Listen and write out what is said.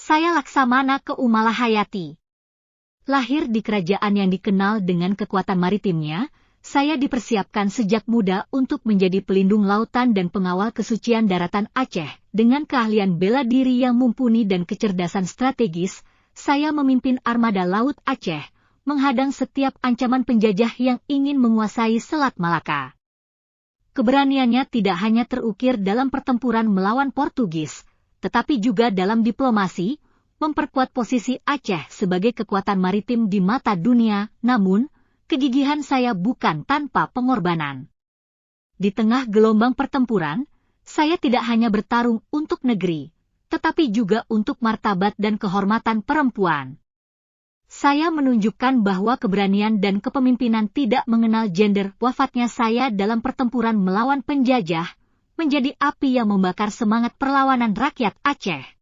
Saya Laksamana Keumala Hayati. Lahir di kerajaan yang dikenal dengan kekuatan maritimnya, saya dipersiapkan sejak muda untuk menjadi pelindung lautan dan pengawal kesucian daratan Aceh. Dengan keahlian bela diri yang mumpuni dan kecerdasan strategis, saya memimpin armada Laut Aceh, menghadang setiap ancaman penjajah yang ingin menguasai Selat Malaka. Keberaniannya tidak hanya terukir dalam pertempuran melawan Portugis, tetapi juga dalam diplomasi, memperkuat posisi Aceh sebagai kekuatan maritim di mata dunia. Namun, kegigihan saya bukan tanpa pengorbanan. Di tengah gelombang pertempuran, saya tidak hanya bertarung untuk negeri, tetapi juga untuk martabat dan kehormatan perempuan. Saya menunjukkan bahwa keberanian dan kepemimpinan tidak mengenal gender. Wafatnya saya dalam pertempuran melawan penjajah menjadi api yang membakar semangat perlawanan rakyat Aceh.